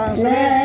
Bang Sri.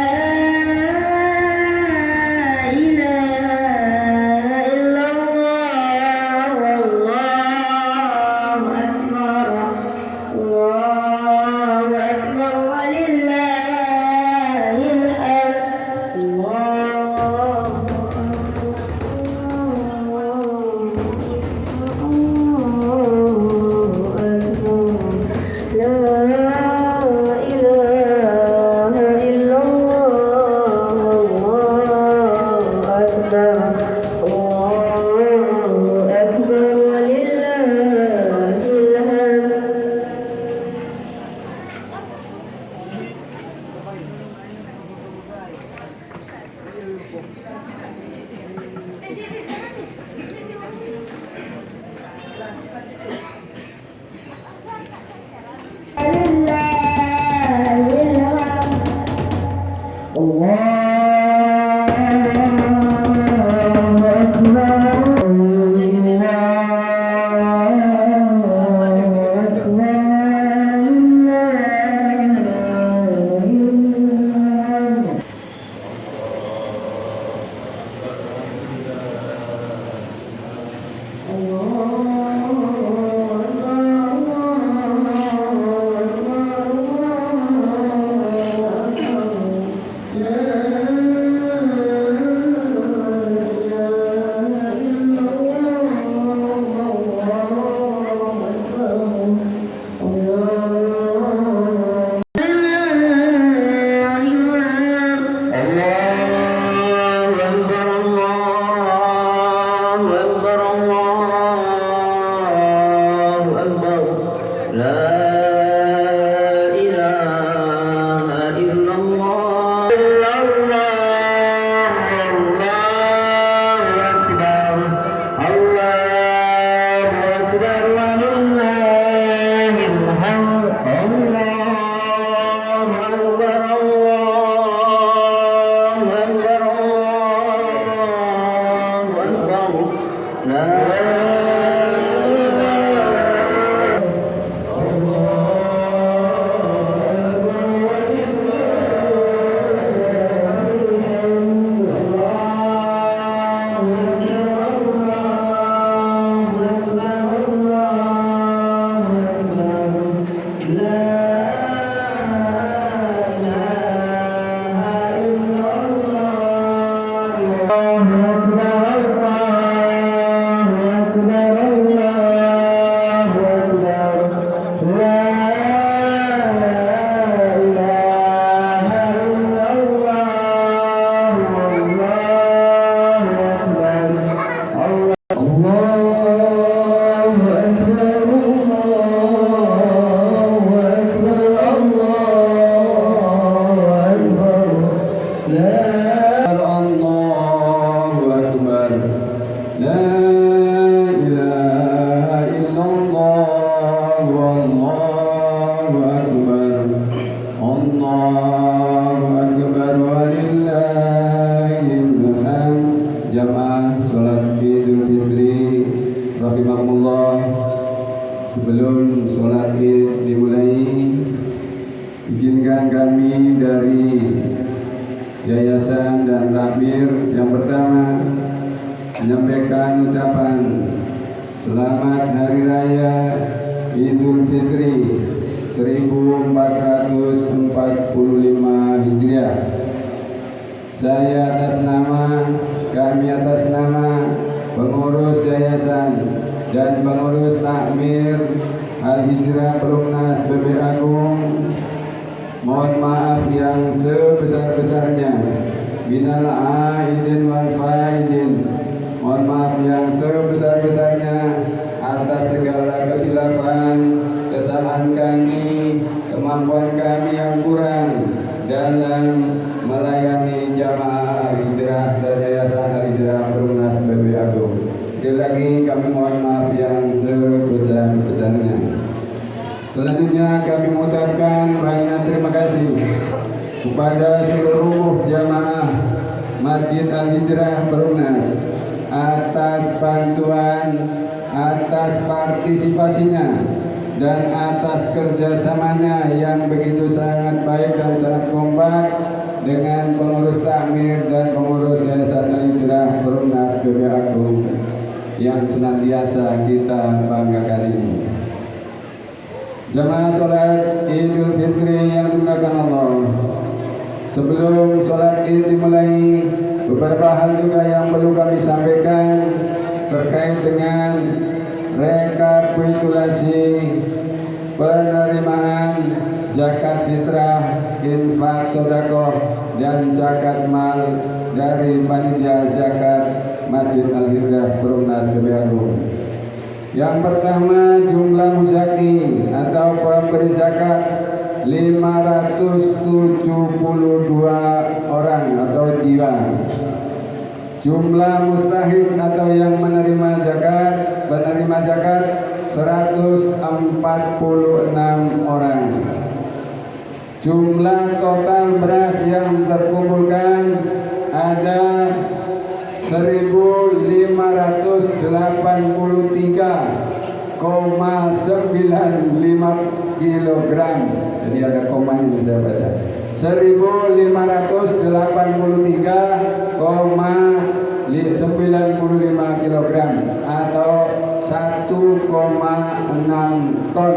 Sebelum sholat id dimulai, izinkan kami dari Yayasan dan Takmir yang pertama menyampaikan ucapan Selamat Hari Raya Idul Fitri 1445 Hijriah. Kami atas nama pengurus yayasan dan pengurus takmir Al-Hijrah Perumnas BB Agung, mohon maaf yang sebesar-besarnya. Minal aidin wal faidin, mohon maaf yang sebesar-besarnya atas segala kekhilafan, kesalahan kami, kemampuan kami yang kurang dalam melayani jamaah Al-Hijrah dan Yayasan Al-Hijrah Perumnas BB Agung. Sekali lagi kami mohon maaf yang sebesar-besarnya. Selanjutnya kami mengucapkan banyak terima kasih kepada seluruh jamaah Masjid Al-Hijrah Perumnas atas bantuan, atas partisipasinya dan atas kerjasamanya yang begitu sangat baik dan sangat kompak dengan pengurus takmir dan pengurus Yayasan Al-Hijrah Perumnas PB Agung yang senantiasa kita banggakan ini. Jamaah sholat Idul Fitri yang dimuliakan Allah. Sebelum sholat Id dimulai, beberapa hal juga yang perlu kami sampaikan terkait dengan rekapitulasi penerimaan zakat fitrah, infak, sedekah dan zakat mal dari panitia zakat Masjid Al-Hijrah Perumnas PB Agung. Yang pertama, jumlah muzaki atau pemberi zakat 572 orang atau jiwa. Jumlah mustahik atau yang menerima zakat 146 orang. Jumlah total beras yang terkumpulkan ada 1.583,95 kilogram. Jadi ada koma ini saya baca. 1.583,95 kilogram atau 1,6 ton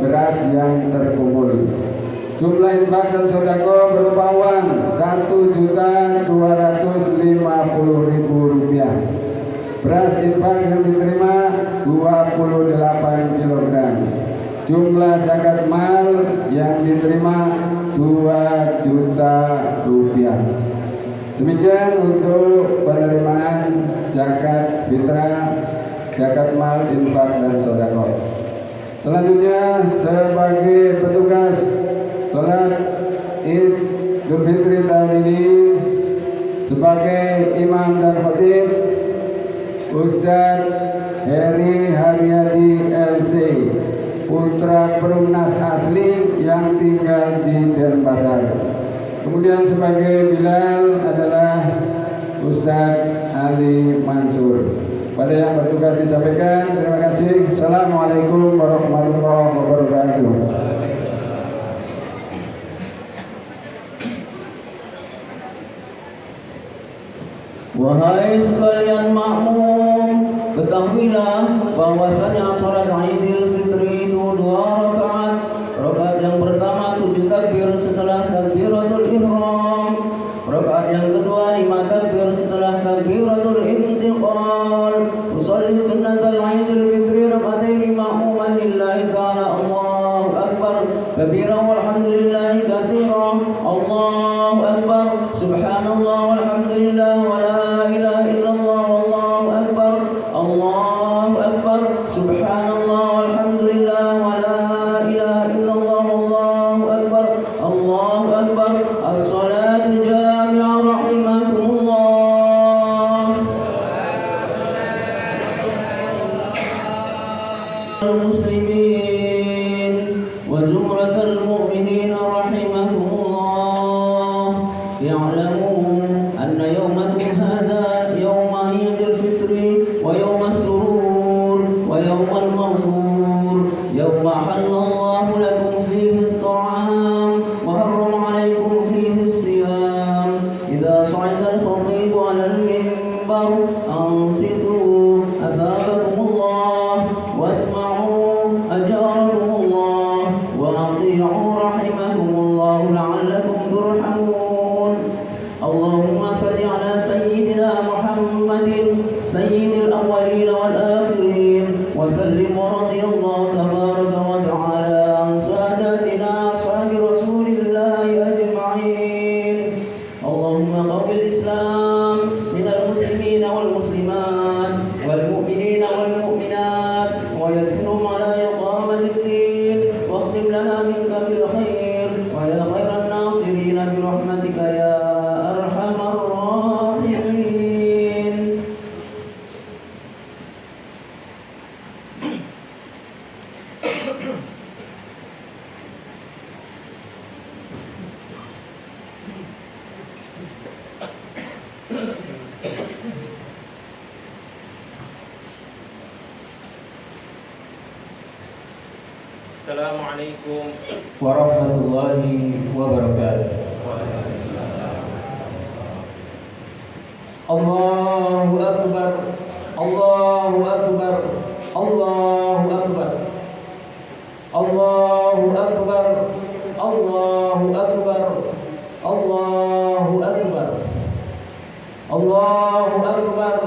beras yang terkumpul. Jumlah infak dan sedekah berupa uang 1.250.000 rupiah. Beras infak yang diterima 28 kilogram. Jumlah zakat mal yang diterima 2 juta rupiah. Demikian untuk penerimaan zakat fitrah, zakat mal, infak dan sedekah. Selanjutnya sebagai petugas sholat Idul Fitri tahun ini sebagai imam dan khatib Ustadz Heri Haryadi LC, putra Perumnas asli yang tinggal di Denpasar. Kemudian sebagai Bilal adalah Ustadz Ali Mansur. Pada yang bertugas disampaikan, terima kasih. Assalamualaikum warahmatullahi wabarakatuh. Wahai sekalian makmum, ketahuilah bahwasanya sholat Idul Fitri itu 2 rakaat. Rakaat yang pertama 7 takbir setelah takbiratul ihram. Rakaat yang kedua 5 takbir setelah takbiratul intiqal. Usolli sunnatal Idul Fitri rakaatain ma'muman lillahi ta'ala. Allahu akbar kabira walhamdulillahi katsira. Allahu akbar subhanallah walhamdulillah wa la ilaha illallah wallahu akbar. Allahu akbar subhanallah walhamdulillah wa la ilaha illallah wallahu akbar. Allahu akbar. As-salatu jami'ah rahimakumullah. Al-muslimin wa zumratal mu'minin rahimakumullah. Ya'lamun anna yawmakum hadha yawma Idul Fitri wa yawma as-surur wa yawma al-maghfur. Yawma halallahu lakum fihi at-ta'am wa harrama alaykum fihi as-siyam. Idza sa'ida al-khatib 'ala al-minbar ansitu athabakumullah wasma'u ajarakumullah wa ati'u rahimakumullah la'allakum turhamun. Allahumma salli ala sayyidina Muhammadin sayyidil awwalin wal akhirin wa sallim wa radiyallahu tabaraka wa ta'ala an sadatina ashabi rasulillahi ajma'in. Allahumma qawil islam minal muslimin wal muslimat wal mu'minin wal mu'minat wa yassirhum ala iqamati ad-din wa akhtim lana minka bil khair wa ya khairan nasirin bi rahmatika ya arhamar rahimin. Assalamualaikum warahmatullahi wabarakatuh. Allahu Akbar, Allahu Akbar, Allahu Akbar, Allahu Akbar, Allahu Akbar, Allahu Akbar, Allahu Akbar,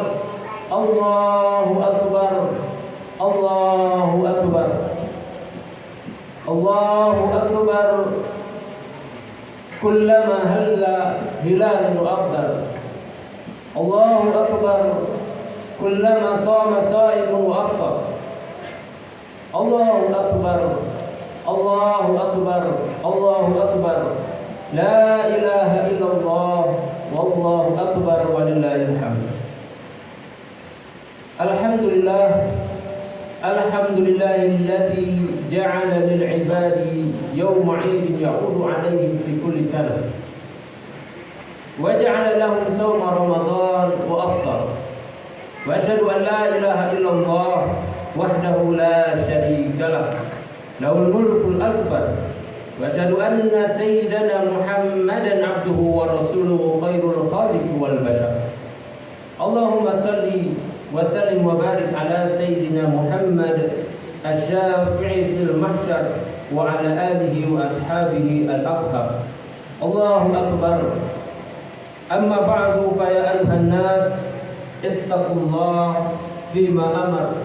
Allahu Akbar, Allahu Akbar, Allahu Akbar. Kullama halla hilalun aqdar. Allahu Akbar. Kullama sama sa'imun wa aftar. Allahu Akbar. Allahu Akbar. Allahu Akbar. La ilaha illallah. Wallahu Akbar walillahil hamd. Alhamdulillah. Alhamdulillahilladzi ja'ala lil 'ibadi yawma 'idin ya'udu 'alaihim fi kulli sanah. Wa ja'ala lahum shawma Ramadan wa aftar. Wa asyhadu an la ilaha illallah wahdahu la syarika lah. Lahul mulkul akbar. Wa asyhadu anna sayyidana Muhammadan 'abduhu wa rasuluhu khairul khaliqi wal bashar. Allahumma salli wa sallim wa barik ala sayyidina Muhammad asy-syafi'i fil mahsyar wa ala alihi wa ashabihi al-athhar. Allahu akbar. Amma ba'du fa ya ayuhan nas ittaqullah fima amar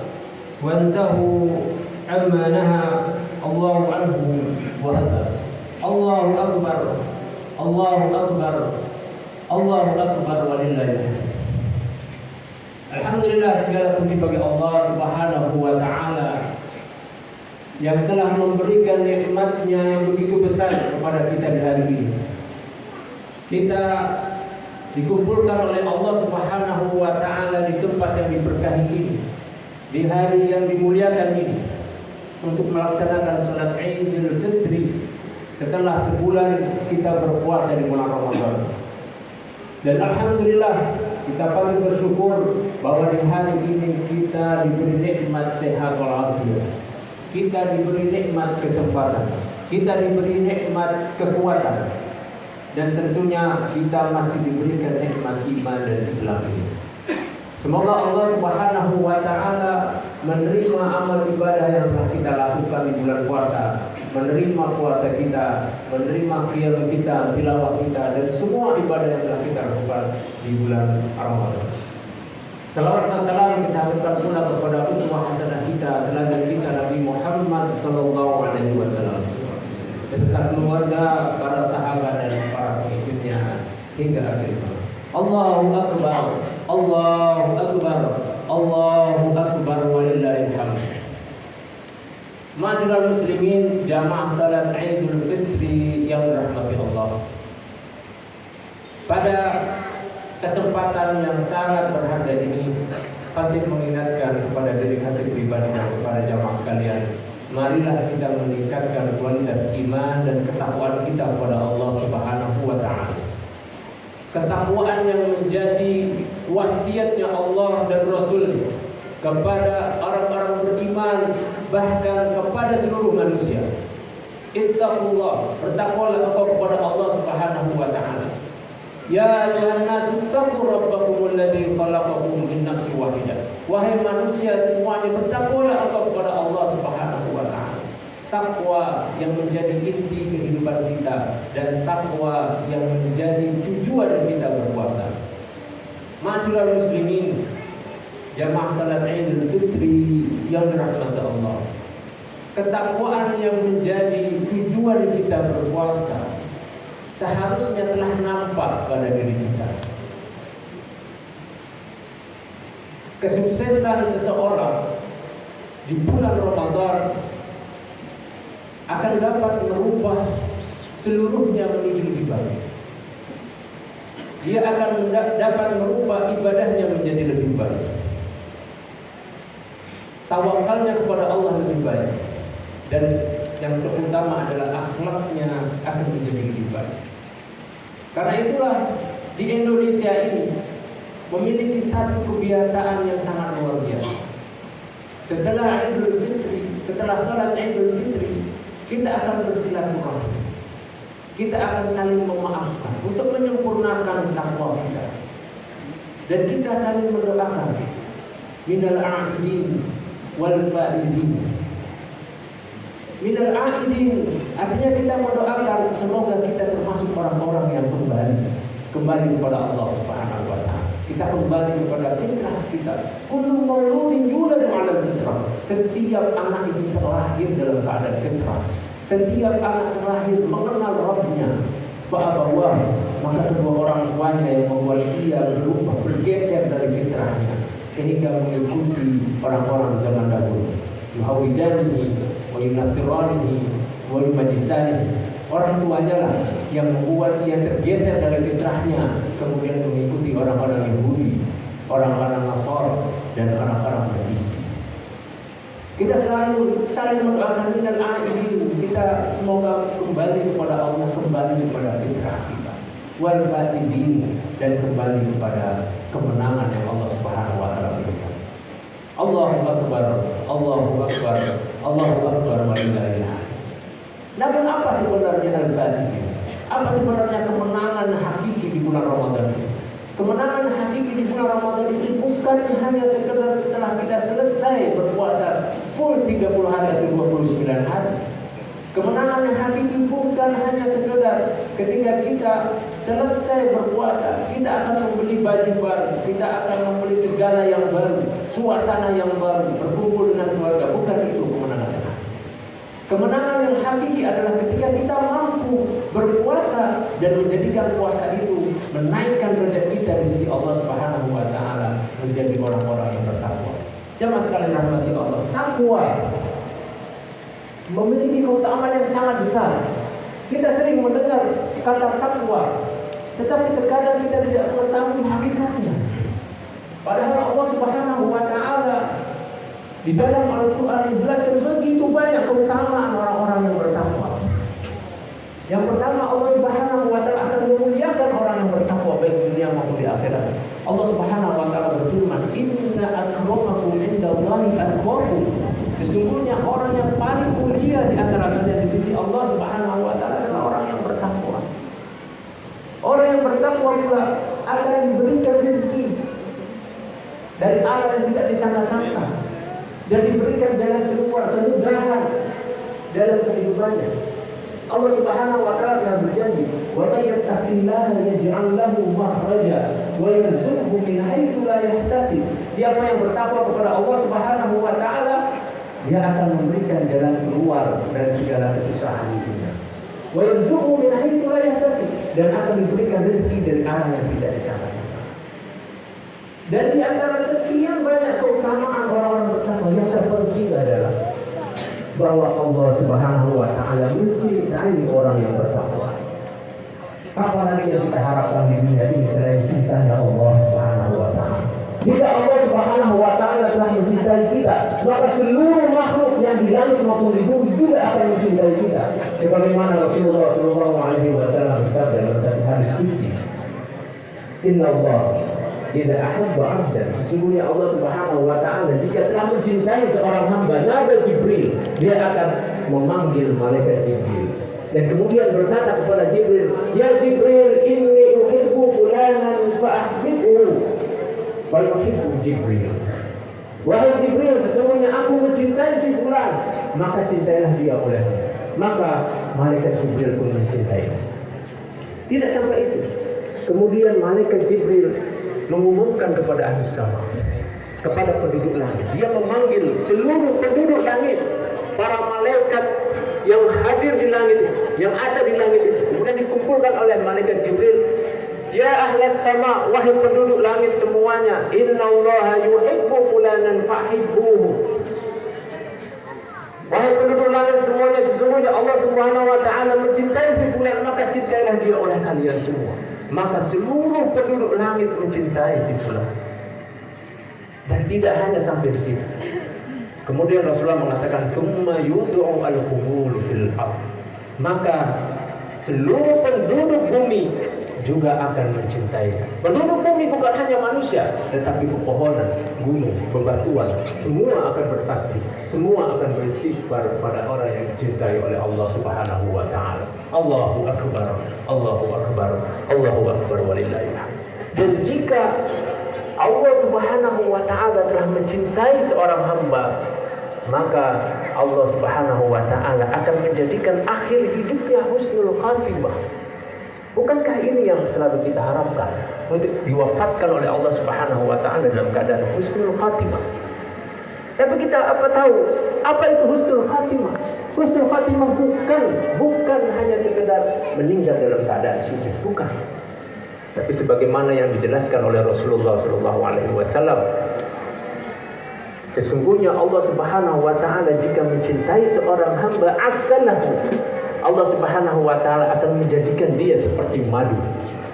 wa antahu amma naha Allahu anhu wa hadar. Allahu akbar. Allahu akbar. Allahu akbar walillahil hamd. Alhamdulillah, segala puji bagi Allah Subhanahu wa ta'ala yang telah memberikan nikmat-Nya yang begitu besar kepada kita di hari ini. Kita dikumpulkan oleh Allah Subhanahu wa ta'ala di tempat yang diberkahi ini, di hari yang dimuliakan ini, untuk melaksanakan salat Idul Fitri setelah sebulan kita berpuasa di bulan Ramadan. Dan alhamdulillah, kita patut bersyukur bahwa di hari ini kita diberi nikmat sehat walafiat. Kita diberi nikmat kesempatan. Kita diberi nikmat kekuatan. Dan tentunya kita masih diberikan nikmat iman dan Islam ini. Semoga Allah Subhanahu wa ta'ala menerima amal ibadah yang telah kita lakukan di bulan puasa, menerima puasa kita, menerima qiyam kita, tilawah kita, dan semua ibadah yang telah kita lakukan di bulan Ramadan. Salawat dan salam kita haturkan pula kepada uswah hasanah kita, teladan kita Nabi Muhammad sallallahu alaihi wasallam, beserta keluarga, para sahabat dan para pengikutnya hingga akhir zaman. Allahu akbar, Allahu akbar, Allahu akbar walillahil hamd. Ma'asyiral muslimin, jamaah salat Idul Fitri yang dirahmati Allah. Pada kesempatan yang sangat berharga ini, Khatib mengingatkan kepada diri Khatib pribadi dan kepada jamaah sekalian, marilah kita meningkatkan kualitas iman dan ketakwaan kita kepada Allah Subhanahu wa ta'ala. Ketakwaan yang menjadi wasiatnya Allah dan Rasul kepada orang-orang beriman, bahkan kepada seluruh manusia. Ittaqullah, bertakwalah engkau kepada Allah Subhanahu wa ta'ala. Ya ayyuhan nas taqu rabbakumul ladzi khalaqakum min nafsin wahidah. Wahai manusia semuanya, bertakwalah engkau kepada Allah Subhanahu wa ta'ala. Takwa yang menjadi inti kehidupan kita dan takwa yang menjadi tujuan kita berpuasa. Ma'asyiral muslimin, jamaah salat Idul Fitri yang dirahmati Allah. Ketakwaan yang menjadi tujuan kita berpuasa seharusnya telah nampak pada diri kita. Kesuksesan seseorang di bulan Ramadan akan dapat merubah seluruhnya menjadi lebih baik. Dia akan dapat merubah ibadahnya menjadi lebih baik. Tawakalnya kepada Allah lebih baik. Dan yang terutama adalah akhlaknya akan menjadi lebih baik. Karena itulah di Indonesia ini memiliki satu kebiasaan yang sangat luar biasa. Setelah Idul Fitri, setelah salat Idul Fitri, kita akan bersilaturahmi, kita akan saling memaafkan untuk menyempurnakan takwa kita, dan kita saling mendoakan minal a'idin wal faizin. Minal a'idin artinya kita mendoakan semoga kita termasuk orang-orang yang kembali kepada Allah Subhanahu wa taala. Kita kembali kepada fitrah kita. Kullu mauludin yuladu 'ala fitrah. Setiap anak itu terlahir dalam keadaan fitrah. Setiap anak terlahir mengenal Rabbnya. Fa'abawah, maka kedua orang tuanya yang membuat dia bergeser dari fitrahnya sehingga mengikuti orang-orang zaman dahulu. Yuhawidanihi wa yunasiranihi wa yumajisanihi. Orang tuanya lah yang membuat dia tergeser dari fitrahnya, kemudian mengikuti orang-orang Yahudi, orang-orang Nasr, dan orang-orang Majusi. Kita selalu saling mendoakan minal a'idin, kita semoga kembali kepada Allah, kembali kepada fitrah kita, wal faizin, dan kembali kepada kemenangan yang Allah Subhanahu wa taala berikan. Allahu akbar, Allahu akbar, Allahu akbar walillahil hamd. Namun apa sebenarnya al-faizin? Apa sebenarnya kemenangan hakiki di bulan Ramadan ini? Kemenangan hakiki di bulan Ramadan itu bukan hanya sekedar setelah kita selesai berpuasa full 30 hari atau 29 hari. Kemenangan yang hakiki bukan hanya sekedar ketika kita selesai berpuasa, kita akan membeli baju baru, kita akan membeli segala yang baru, suasana yang baru, berkumpul dengan keluarga. Bukan itu kemenangan yang hakiki. Kemenangan yang hakiki adalah ketika kita mampu berpuasa dan menjadikan puasa itu menaikkan derajat kita di sisi Allah Subhanahu wa taala menjadi orang-orang yang bertakwa. Jemaah sekalian rahmati Allah, takwa memiliki keutamaan yang sangat besar. Kita sering mendengar kata takwa, tetapi terkadang kita tidak mengetahui hakikatnya. Padahal Allah Subhanahu wa taala di dalam Al-Quran dijelaskan begitu banyak keutamaan orang-orang yang bertakwa. Yang pertama, Allah Subhanahu wa taala akan memuliakan orang yang bertakwa baik di dunia maupun di akhirat. Allah Subhanahu wa taala berfirman, "Inna akramakum indallahi atqakum." Sesungguhnya orang yang paling mulia di antara kalian di sisi Allah Subhanahu wa taala adalah orang yang bertakwa. Orang yang bertakwa pula akan diberikan rezeki dari arah yang tidak disangka-sangka, dan diberikan jalan keluar kemudahan dalam kehidupannya. Allah Subhanahu wa taala telah berjanji, "Wa may yattaqillaha yaj'al lahu makhraja wa yarzuqhu min haitsu la yahtasib." Siapa yang bertakwa kepada Allah Subhanahu wa taala, dia akan memberikan jalan keluar dari segala kesusahan hidupnya. Wa yarzuqhu min haitsu la yahtasib, dan akan diberikan rezeki dari arah yang tidak disangka-sangka. Dan di antara sekian banyak keutamaan orang-orang bertakwa, yang terpenting adalah bahwa Allah Subhanahu wa taala mencintai orang yang bertakwa. Apa lagi yang kita harapkan di dunia ini selain cintanya Allah Subhanahu wa taala? Jika Allah Subhanahu wa taala telah mencintai kita, maka seluruh makhluk yang di langit maupun di bumi juga akan mencintai kita. Sebagaimana Rasulullah sallallahu alaihi wasallam bersabda dalam hadis qudsi, "Inna Allah idza ahabba 'abdan," sesungguhnya Allah Subhanahu wa taala jika telah mencintai seorang hamba, nada Jibril, dia akan memanggil malaikat Jibril dan kemudian berkata kepada Jibril, "Ya Jibril, inni uhibbu fulanan fa'ahbibhu." Fa yuhibbu Jibril. Wahai Jibril, sesungguhnya aku mencintai si fulan, maka cintailah dia olehnya. Maka malaikat Jibril pun mencintainya. Tidak sampai itu, kemudian malaikat Jibril mengumumkan kepada ahli sama, kepada penduduk langit. Dia memanggil seluruh penduduk langit, para malaikat yang hadir di langit, yang ada di langit itu. Kemudian dikumpulkan oleh malaikat Jibril. Ya ahli sama, wahai penduduk langit semuanya, innallaha yuhibbu fulanan fahibbuhu. Wahai penduduk langit semuanya, sesungguhnya Allah Subhanahu wa taala mencintai si fulan, maka cintailah dia oleh kalian semua. Maka seluruh penduduk langit mencintai si fulan. Dan tidak hanya sampai di situ. Kemudian Rasulullah mengatakan, "Tsumma yud'u al-qubul fil ardh." Maka seluruh penduduk bumi juga akan mencintainya. Penduduk bumi bukan hanya manusia, tetapi pepohonan, gunung, bebatuan, semua akan bertasbih, semua akan beristighfar pada orang yang dicintai oleh Allah Subhanahu wa taala. Allahu akbar, Allahu akbar, Allahu akbar walillahil hamd. Dan jika Allah Subhanahu wa taala telah mencintai seorang hamba, maka Allah Subhanahu wa taala akan menjadikan akhir hidupnya husnul khatimah. Bukankah ini yang selalu kita harapkan, untuk diwafatkan oleh Allah Subhanahu wa taala dalam keadaan husnul khatimah? Tapi kita tahu apa itu husnul khatimah? Husnul khatimah bukan hanya sekedar meninggal dalam keadaan sujud, bukan. Tapi sebagaimana yang dijelaskan oleh Rasulullah SAW, sesungguhnya Allah Subhanahu wa taala jika mencintai seorang hamba, akalahu, Allah Subhanahu wa taala akan menjadikan dia seperti madu.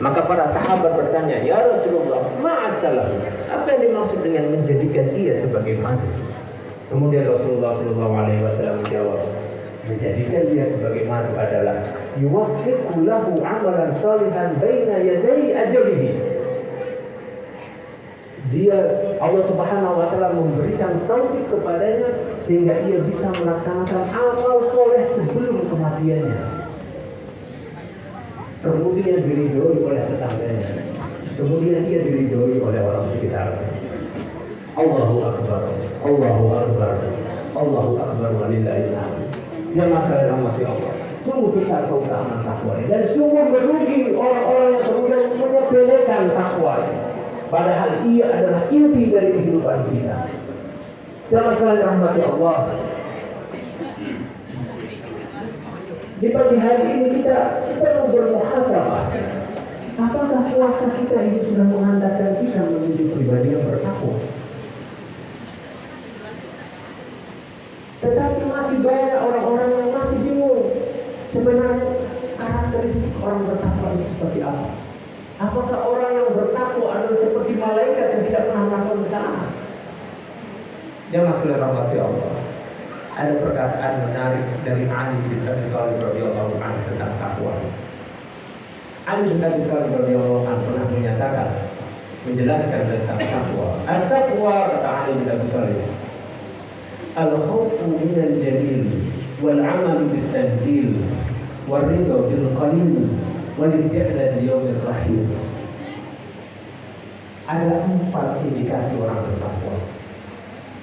Maka para sahabat bertanya, "Ya Rasulullah, ma'asalahu?" Apa yang dimaksud dengan menjadikan dia sebagai madu? Kemudian Rasulullah SAW menjawab, menjadikan dia sebagai madu adalah yuwaffiqu lahu 'amalan salihan baina yaday ajrihi. Dia, Allah Subhanahu wa taala memberikan taufik kepadanya sehingga ia bisa melaksanakan amal soleh sebelum kematiannya. Kemudian diridhoi oleh tetangganya. Kemudian ia diridhoi oleh orang sekitar. Allahu akbar, Allahu akbar, Allahu akbar walillahil hamd. Ya masalah rahmati Allah. Sungguh besar keutamaan takwa ini, dan sungguh merugi orang-orang yang kemudian menyepelekan takwa ini. Padahal ia adalah inti dari kehidupan kita. Ya masalah rahmati Allah. Di pagi hari ini kita perlu bermuhasabah. Apakah puasa kita ini sudah menghantarkan kita menuju pribadi yang bertakwa? Tetapi masih banyak orang-orang yang masih bingung sebenarnya karakteristik orang bertakwa itu seperti apa. Apakah orang yang bertakwa adalah seperti malaikat yang tidak pernah melakukan kesalahan? Jemaah sekalian rahmati Allah. Ada perkataan menarik dari Ali bin Abi Thalib radhiyallahu anhu tentang takwa. Ali bin Abi Thalib radhiyallahu anhu pernah menyatakan, menjelaskan tentang takwa. At-taqwa, kata Ali bin Abi Thalib, al-khawfu minal jalil wal 'amal bil tanzil wal ridha bil qalil wal isti'dad li yaumir rahim. Ada 4 indikasi orang bertakwa.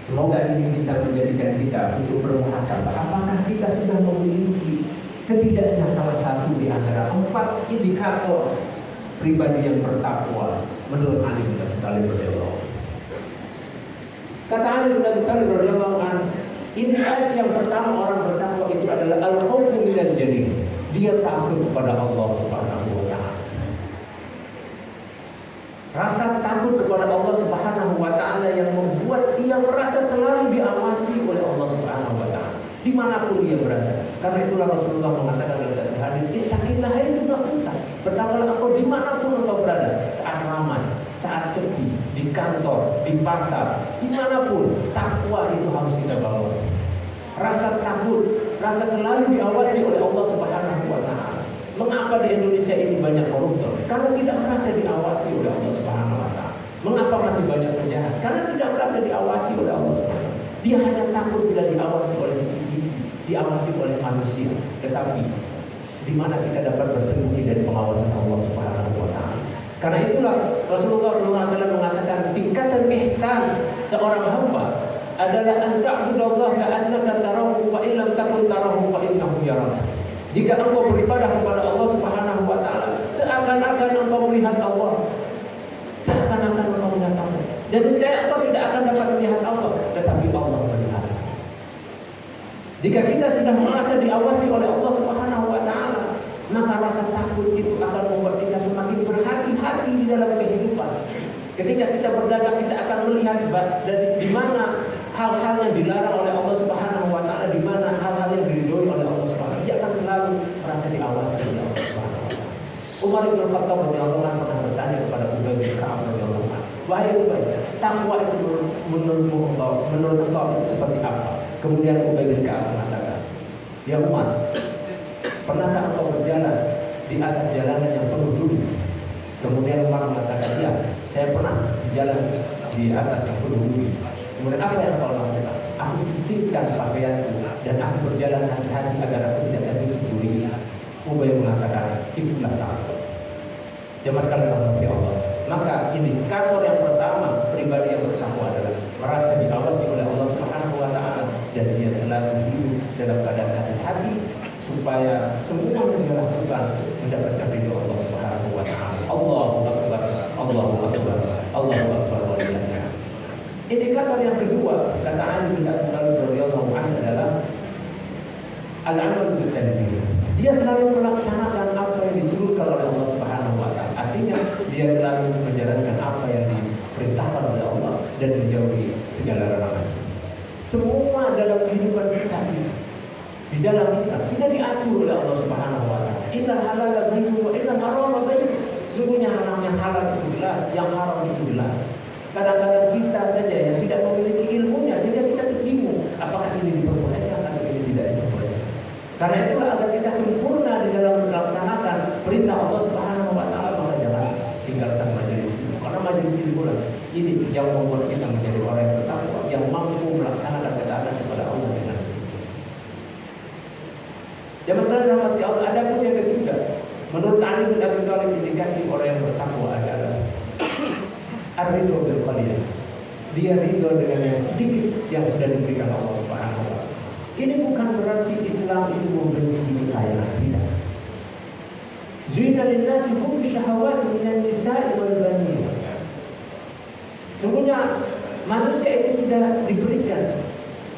Semoga ini bisa menjadikan kita untuk bermuhasabah. Apakah kita sudah memiliki setidaknya salah satu di antara 4 indikator pribadi yang bertakwa menurut Ali bin Abi Thalib radhiyallahu anhu. Kata Ali bin Abi Thalib radhiyallahu anhu, indikasi yang pertama orang bertakwa itu adalah al-khawfu minal jalil. Dia takut kepada Allah Subhanahu wa taala. Rasa takut kepada Allah Subhanahu wa taala yang membuat dia merasa selalu diawasi oleh Allah Subhanahu wa taala dimanapun dia berada. Karena itulah Rasulullah mengatakan dalam satu hadis, "Ittaqillah haitsu kunta." Bertakwalah engkau dimanapun engkau berada, saat ramai, saat sepi, di kantor, di pasar, dimanapun. Takwa itu harus kita bawa. Rasa takut, rasa selalu diawasi oleh Allah Subhanahu wa taala. Mengapa di Indonesia ini banyak koruptor? Karena tidak merasa diawasi oleh Allah Subhanahu wa taala. Mengapa masih banyak penjahat? Karena tidak merasa diawasi oleh Allah Subhanahu wa taala. Dia hanya takut bila diawasi oleh CCTV, diawasi oleh manusia. Tetapi di mana kita dapat bersembunyi dari pengawasan Allah Subhanahu wa taala? Karena itulah Rasulullah SAW mengatakan tingkatan ihsan seorang hamba adalah an ta'budallaha ka'annaka tarahu fa in lam takun tarahu fa innahu yarak. Jika engkau beribadah kepada Allah Subhanahu wa taala, seakan-akan engkau melihat Allah. Seakan-akan engkau melihat Allah. Dan saya engkau tidak akan dapat melihat Allah, tetapi Allah melihat. Jika kita sudah merasa diawasi oleh Allah Subhanahu wa taala, maka rasa takut itu akan membuat kita semakin berhati-hati di dalam kehidupan. Ketika kita berdagang, kita akan melihat dari di mana hal-hal yang dilarang oleh Allah Subhanahu wa taala, di mana hal-hal yang diridhoi oleh Allah Subhanahu wa taala. Dia akan selalu merasa diawasi oleh Allah Subhanahu wa taala. Umar bin Khattab radhiyallahu anhu pernah bertanya kepada Ubay bin Ka'ab radhiyallahu anhu, "Wahai Ubay, takwa itu menurut engkau seperti apa?" Kemudian Ubay bin Ka'ab mengatakan, "Ya Umar, pernahkah engkau berjalan di atas jalanan yang penuh duri. Kemudian Umar mengatakan, ya, saya pernah jalan di atas yang penuh duri. Kemudian apa yang kau lakukan? Aku sisihkan pakaianku dan aku berjalan hati-hati agar aku tidak tertusuk duri. Ubay mengatakan, itulah takwa. Jemaah sekalian rahmati Allah. Maka indikator yang pertama pribadi yang bertakwa adalah merasa diawasi oleh Allah Subhanahu wa taala dan dia selalu hidup dalam keadaan hati-hati supaya semua yang dia lakukan mendapatkan ridho Allah Subhanahu wa taala. Allahu akbar, Allahu akbar, Allahu akbar walillahilhamd. Indikator yang kedua kata Ali bin Abi Thalib radhiyallahu anhu adalah al-amal bil tanzil. Dia selalu melaksanakan apa yang diturunkan oleh Allah Subhanahu wa taala. Artinya dia selalu menjalankan apa yang diperintahkan oleh Allah dan menjauhi segala larangan. Semua dalam kehidupan kita ini di dalam Islam sudah diatur oleh Allah Subhanahu wa taala. Innal halala bayyinun wa innal harama bayyinun. Sesungguhnya yang halal itu jelas, yang haram itu jelas. Kadang-kadang kita saja yang tidak memiliki ilmunya sehingga kita bingung apakah ini diperbolehkan atau ini tidak diperbolehkan. Karena itulah agar kita sempurna di dalam melaksanakan perintah Allah Subhanahu wa taala, maka jangan tinggalkan majelis ini. Karena majelis ini pula ini yang membuat kita menjadi orang yang bertakwa, yang mampu melaksanakan ketaatan kepada Allah dengan sempurna. Jemaah sekalian rahmati Allah, ada pun yang ketiga. Menurut Ali bin Abi Thalib indikasi orang yang bertakwa adalah ar-ridho bil qalil. Dia ridho dengan yang sedikit yang sudah diberikan Allah Subhanahu wa taala. Ini bukan berarti Islam itu membenci kekayaan, tidak. Zuina lin-nasi hubbu syahawati minan nisa'i wal banin. Sungguhnya manusia itu sudah diberikan,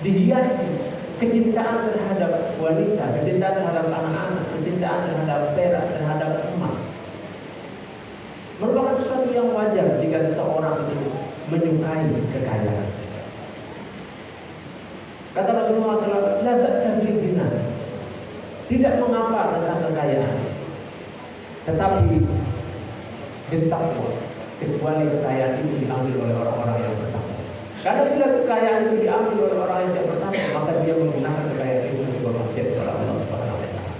dihiasi kecintaan terhadap wanita, kecintaan terhadap anak-anak, kecintaan terhadap perak, terhadap emas. Merupakan sesuatu yang wajar jika seseorang itu menyukai kekayaan. Kata Rasulullah SAW, la ba'sa bil ghina. Tidak mengapa tentang kekayaan, tetapi bertakwa, kecuali kekayaan itu diambil oleh orang-orang yang bertakwa. Karena bila kekayaan itu diambil oleh orang yang tidak bertakwa, maka dia menggunakan kekayaan itu untuk bermaksiat kepada Allah Subhanahu wa taala.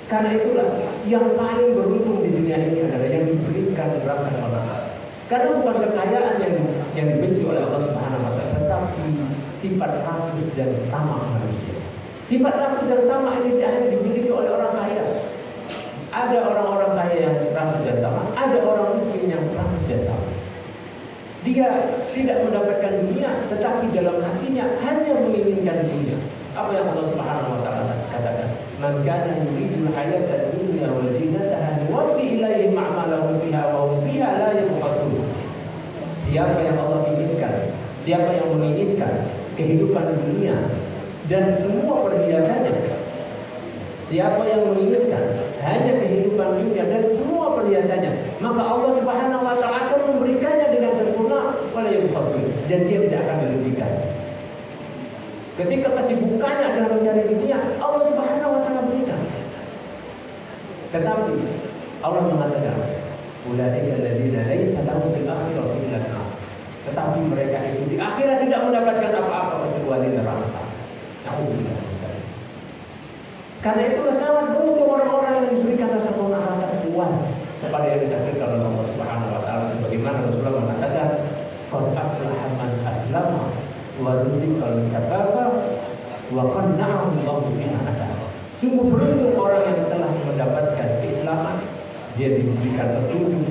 Karena itulah yang paling beruntung di dunia ini adalah yang diberikan berasal oleh Allah. Karena bukan kekayaan yang dibenci oleh Allah Subhanahu wa taala, tetapi sifat rakus dan tamak manusia. Sifat rakus dan tamak ini tidak hanya dimiliki oleh orang kaya. Ada orang-orang kaya yang rakus dan tamak, ada orang miskin yang rakus dan tamak. Dia tidak mendapatkan dunia, tetapi dalam hatinya hanya menginginkan dunia. Apa yang Allah Subhanahu wa taala katakan? Man kana yuridul hayata dunya wa zinataha nuwaffi ilaihi ma'malahum fiha wa hum fiha la yubkhasun. Siapa yang Allah inginkan, siapa yang menginginkan kehidupan dunia dan semua perhiasannya, siapa yang menginginkan hanya kehidupan dunia dan semua perhiasannya, maka Allah Subhanahu wa taala akan memberikannya dengan sempurna wala yubkhasun, dan dia tidak akan dirugikan. Ketika kesibukannya adalah mencari dunia, Allah Subhanahu wa taala berikan. Tetapi Allah mengatakan, ulaika alladziina laisa lahum fil akhirati illa an-nar. Tetapi mereka itu di akhirat tidak mendapatkan apa-apa kecuali neraka. Karena itulah sangat beruntung orang-orang yang diberikan rasa puas kepada yang ditakdirkan oleh Allah Subhanahu wa taala, sebagaimana Rasulullah mengatakan, qad aflaha man aslama wa ruziqal kafafa wa qanna'ahu Allahu bima ataahu. Sungguh beruntung orang yang telah mendapatkan keislaman, dia diberikan petunjuk,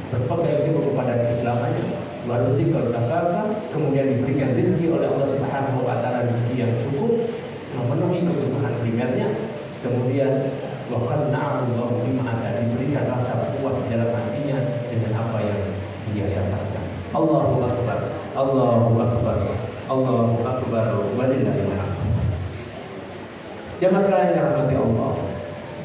berpegang teguh kepada keislamannya, wa ruziqal kafafa, kemudian diberikan rezeki oleh Allah Subhanahu wa taala, rezeki yang cukup memenuhi kebutuhan primernya, kemudian wa qanna'ahu Allahu bima ataahu, diberikan rasa puas dalam hatinya dengan apa yang dia dapatkan. Allahu akbar, Allahu akbar, Allahu akbar, walillahilhamd. Jemaah sekalian yang dirahmati Allah,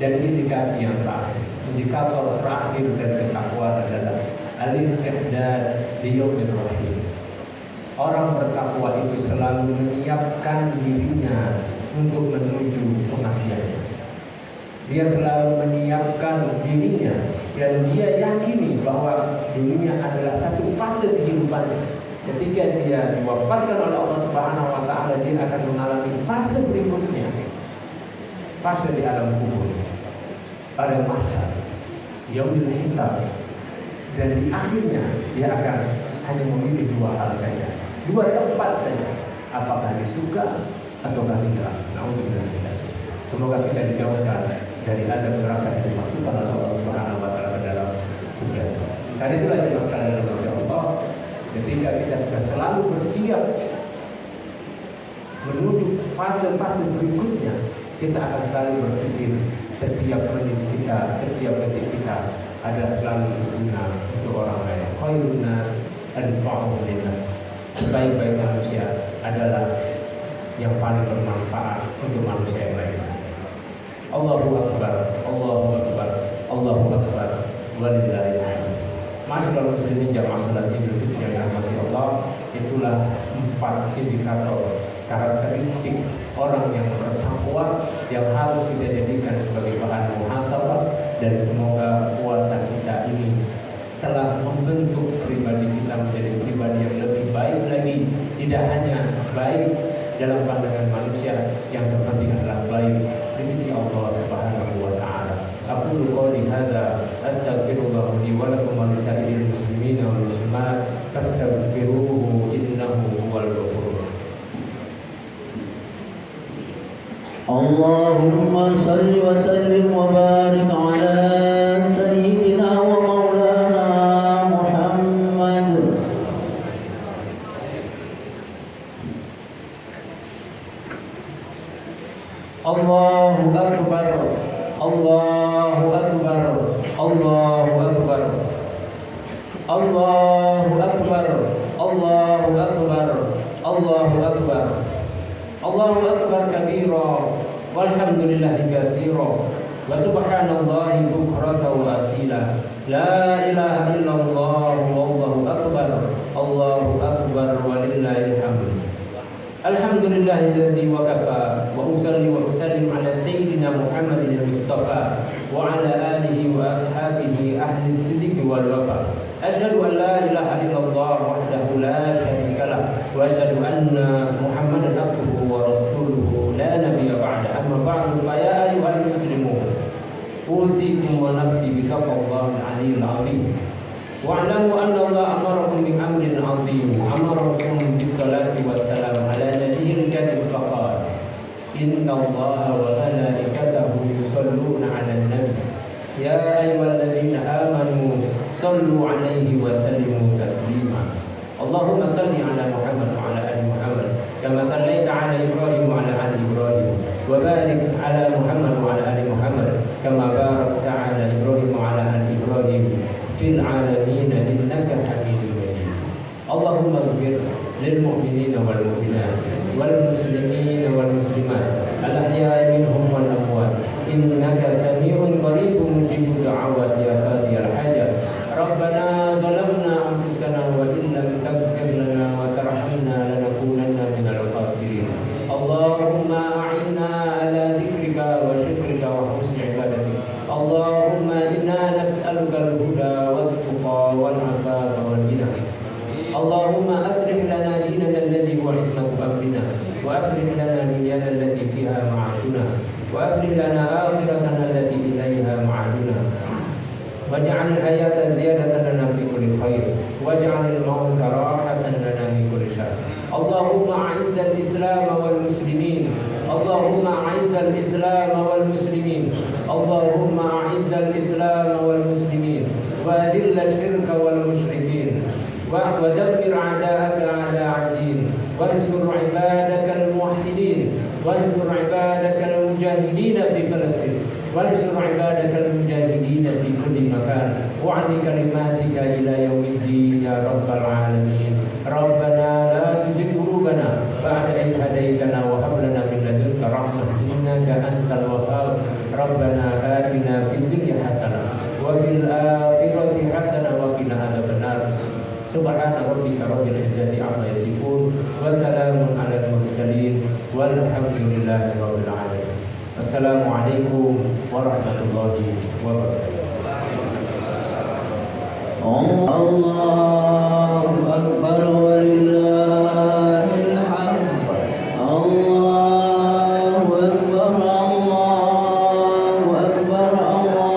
dan indikasi yang terakhir, indikator terakhir dari ketakwaan adalah al-istihdad li yaumir rahim. Orang bertakwa itu selalu menyiapkan dirinya untuk menuju kematiannya. Dia selalu menyiapkan dirinya dan dia yakini bahwa dunia adalah satu fase kehidupannya. Ketika dia diwafatkan oleh Allah Subhanahu wa taala, dia akan mengalami fase berikutnya, fase di alam kubur. pada masa yaumul hisab, dan di akhirnya dia akan hanya memilih dua hal saja, dua tempat saja, apakah di surga ataukah di neraka. Nauzubillah. Semoga kita dijauhkan dari adab neraka yang dimasukkan oleh Allah Subhanahu wa taala ke dalam surga. Karena itulah yang sekalian oleh Allah, ketika kita sudah selalu bersiap menuju fase-fase berikutnya, kita akan selalu berpikir setiap menit kita, setiap detik kita adalah selalu berguna untuk orang lain. Khairun nas anfa'uhum linnas. Sebaik-baik manusia adalah yang paling bermanfaat untuk manusia yang lain. Allahu Akbar, Allahu Akbar, Allahu Akbar, walillahil hamd. Masyaallah muslimin jamaah salat Idul Fitri yang dirahmati Allah, itulah 4 indikator karakteristik orang yang bertakwa yang harus kita jadikan sebagai bahan muhasabah, dan semoga puasa kita ini telah membentuk pribadi kita menjadi pribadi yang lebih baik lagi, tidak hanya baik dalam pandangan manusia, yang terpenting adalah baik di sisi Allah Subhanahu wa taala. Aqulu qouli hadza astaghfirullah li wa lakum wa lisa'iril muslimin wal muslimat fastaghfiruhu innahu huwal ghafurur. Allahumma salli wa sallim wa barik ala sayyidina wa maulana Muhammad. Allahu Akbar, Allahu Akbar, Allahu Akbar, Allahu Akbar, Allahu Akbar, Allahu Akbar, Allahu Akbar kabira, walhamdulillahi katsira, wa subhanallahi bukratan wa asila, la ilaha illallah, wallahu akbar, Allahu akbar, walillahil hamd. Alhamdulillahilladzi wa kafa, wa usalli wa usallim ala sayyidina Muhammadin al-Mustafa wa ala alihi wa ashabihi ahli siddiq wal wafa. Asyhadu an la ilaha illallah wahdahu la syarika lah, wa asyhadu anna Muhammadan abduhu wa rasuluhu la nabiyya ba'da. Amma ba'du, fa ya ayyuhal muslimun, usikum wa nafsi bi taqwallahil aliyyil azim. Wa'lamu anna Allah amarakum bi amrin 'azim, amarakum bis salati was salam ala nabiyyil karim faqala inna Allaha wa malaikatahu yusholluna 'alan nabi ya ayyuhalladzina amanu shallu 'alaihi wa sallimu taslima. Allahumma shalli 'ala Muhammad wa 'ala ali Muhammad kama shallaita 'ala Ibrahim wa 'ala ali Ibrahim, wa barik 'ala Muhammad wa 'ala ali Muhammad kama barakta 'ala Ibrahim wa 'ala ali Ibrahim fil alamin innaka hamidum majid. Allahumma ighfir lil mu'minina wal mu'minat wal muslimina wal muslimat al ahya'i minhum wal amwat innaka sami'un qaribun mujibud da'awat ya qadiyal hajat. Rabbana zalamna anfusana wa in lam taghfir lana wa tarhamna lanakunanna minal khasirin. Allahumma a'inna ala dzikrika wa syukrika wa husni ibadatik. Allahumma inna nas'aluka al-huda wat-tuqa wal-'afafa wal-ghina. Allahumma aslih lana dinana alladhi huwa ismatu amrina, wa aslih lana dunyana allati fiha ma'ashuna, wa aslih lana akhiratana allati ilayha ma'aduna. Waj'al al-hayata ziyadatan lana fi kulli khair, waj'al al-mauta rahatan lana min kulli syarr. Allahumma a'izz al-islam wal muslimin, Allahumma a'izz al-islam wal muslimin, Allahumma a'izz al-islam wal muslimin, wa adhill asy-syirka wal musyrikin, wa dammir a'da'aka a'da'ad din, wansur 'ibadakal muwahhidin, wansur 'ibadakal mujahidin fi Palestin, wansur 'ibadakal mujahidin fi kulli makan, wa'li kalimatika ila yaumiddin ya rabbal alamin. Rabbana la tuzigh qulubana ba'da idh hadaytana wa hab lana min ladunka rahmah innaka antal wahhab. Rabbana atina fid dunya hasanah wa fil akhirati hasanah wa qina adzabannar. Subhana rabbika rabbil izzati amma yasifun, wa salamun alal mursalin, walhamdulillahi rabbil alamin. Assalamualaikum warahmatullahi wabarakatuh. Allahu akbar walillahil hamd. Allahu akbar, Allahu akbar, Allahu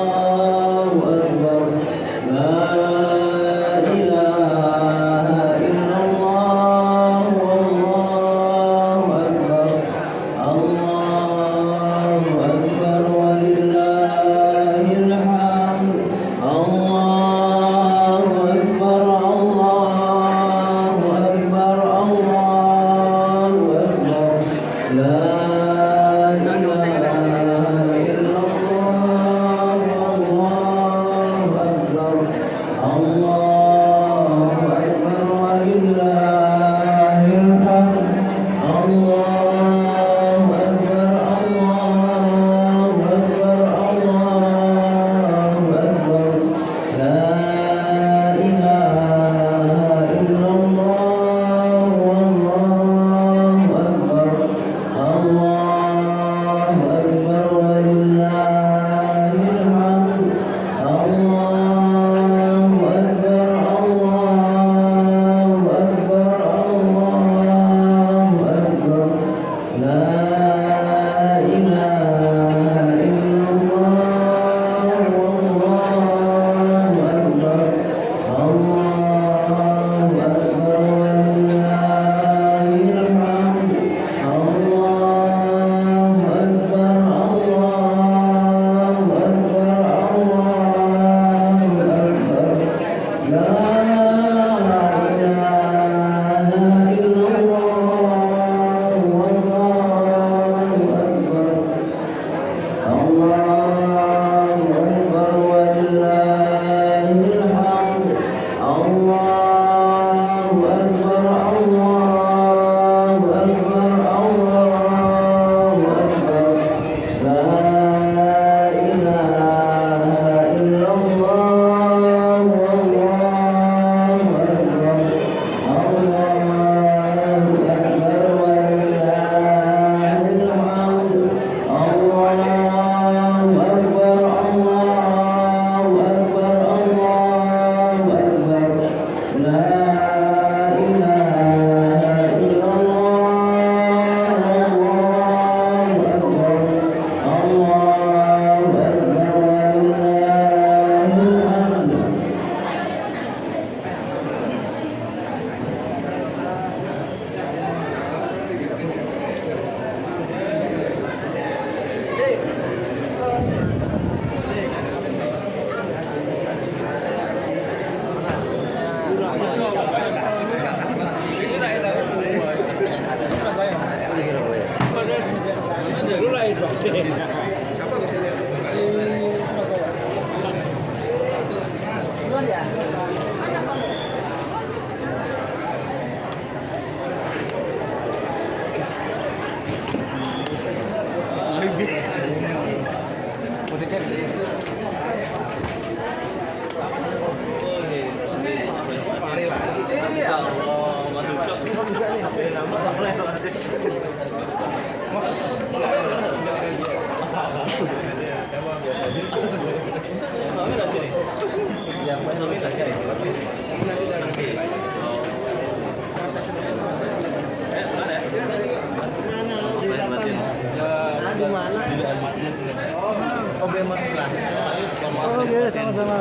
Oke, sama-sama.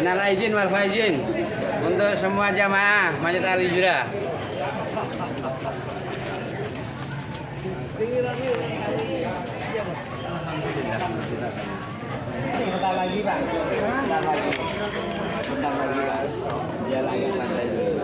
Minal aidin wal faizin untuk semua jamaah Masjid Al Hijrah. Bentar lagi Pak. Bentar lagi Pak. Dia lagi lantai dulu.